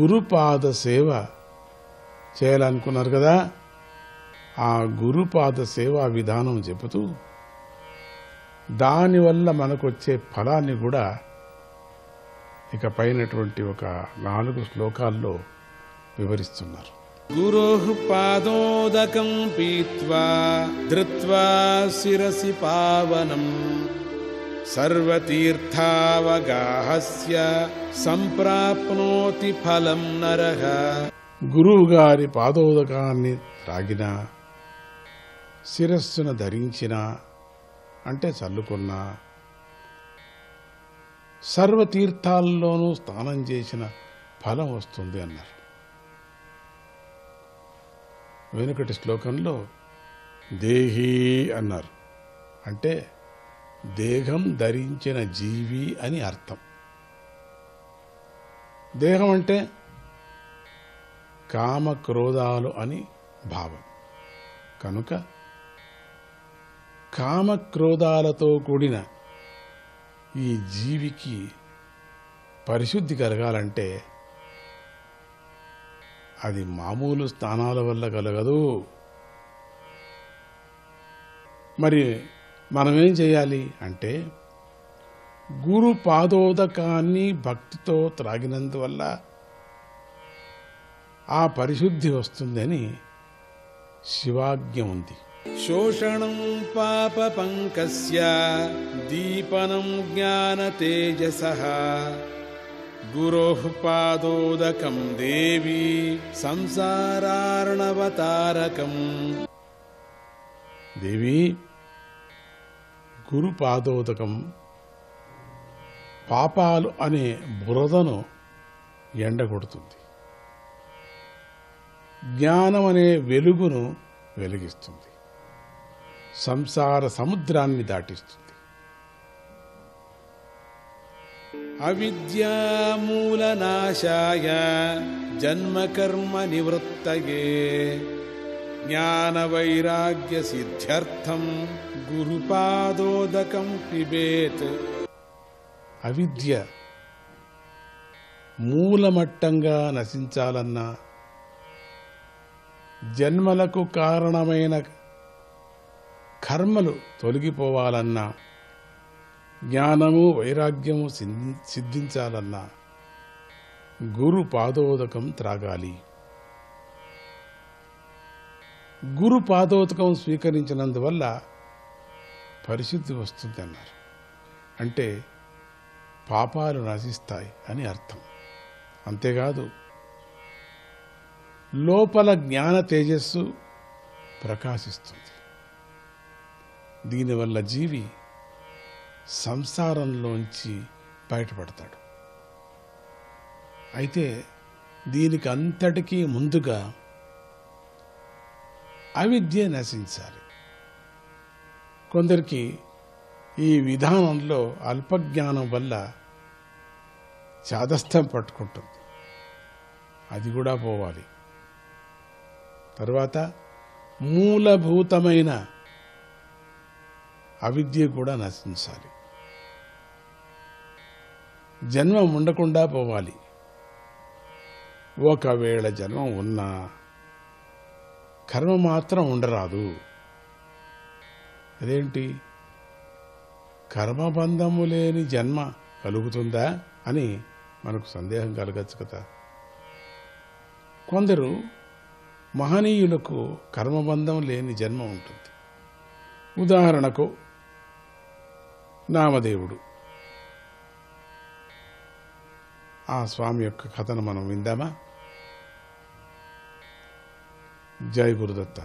గురుపాద సేవ చేయాలనుకున్నారు కదా, ఆ గురుపాద సేవా విధానం చెబుతూ దానివల్ల మనకు వచ్చే ఫలాన్ని కూడా ఇక పైనటువంటి ఒక 4 శ్లోకాల్లో వివరిస్తున్నారు. గురోః పాదోదకం పీత్వా ధృత్వా శిరసి పావనం సర్వతీర్థావగాహస్య సంప్రాప్నోతి ఫలం నరః. గురువు గారి పాదోదకాన్ని త్రాగినా, శిరస్సును ధరించినా అంటే చల్లుకున్నా, సర్వతీర్థాల్లోనూ స్నానం చేసిన ఫలం వస్తుంది అన్నారు. వెనుకటి శ్లోకంలో దేహీ అన్నారు, అంటే దేహం ధరించిన జీవి అని అర్థం. దేహం అంటే కామక్రోధాలు అని భావం. కనుక కామక్రోధాలతో కూడిన ఈ జీవికి పరిశుద్ధి కలగాలంటే అది మామూలు స్నానాల వల్ల కలగదు. మరి మనమేం చేయాలి అంటే గురు పాదోదకాన్ని భక్తితో త్రాగినందువల్ల ఆ పరిశుద్ధి వస్తుందని శివాజ్ఞ ఉంది. శోషణం పాప పంకస్య దీపనం జ్ఞాన తేజసః గురోః పాదోదకం దేవి సంసారార్ణవతారకం. దేవి, గురు పాదోదకం పాపాలు అనే బురదను ఎండగొడుతుంది, జ్ఞానం అనే వెలుగును వెలిగిస్తుంది, సంసార సముద్రాన్ని దాటిస్తుంది. అవిద్యామూలనాశాయ జన్మకర్మ నివృత్తయే జ్ఞానవైరాగ్య సిద్ధ్యర్థం గురుపాదోదకం పిబేత్. అవిద్య మూలమట్టంగా నశించాలన్నా, జన్మలకు కారణమైన కర్మలు తొలగిపోవాలన్నా, జ్ఞానము వైరాగ్యము సిద్ధించాలన్నా గురు పాదోదకం త్రాగాలి. గురు పాదోదకం స్వీకరించినందువల్ల పరిశుద్ధి వస్తుంది అన్నారు. అంటే పాపాలు నశిస్తాయి అని అర్థం. అంతేకాదు, లోపల జ్ఞాన తేజస్సు ప్రకాశిస్తుంది. దీనివల్ల జీవి సంసారంలోంచి బయటపడతాడు. అయితే దీనికి అంతటికీ ముందుగా అవిద్య నశించాలి. కొందరికి ఈ విధానంలో అల్పజ్ఞానం వల్ల చాదస్తం పట్టుకుంటుంది, అది కూడా పోవాలి. తర్వాత మూలభూతమైన అవిద్య కూడా నశించాలి. జన్మ ఉండకుండా పోవాలి. ఒకవేళ జన్మ ఉన్నా కర్మ మాత్రం ఉండరాదు. అదేంటి, కర్మబంధము లేని జన్మ కలుగుతుందా అని మనకు సందేహం కలగచ్చు కదా. కొందరు మహనీయులకు కర్మబంధం లేని జన్మ ఉంటుంది. ఉదాహరణకు నామదేవుడు, ఆ స్వామి యొక్క కథను మనం విందామా? జై గురుదత్త.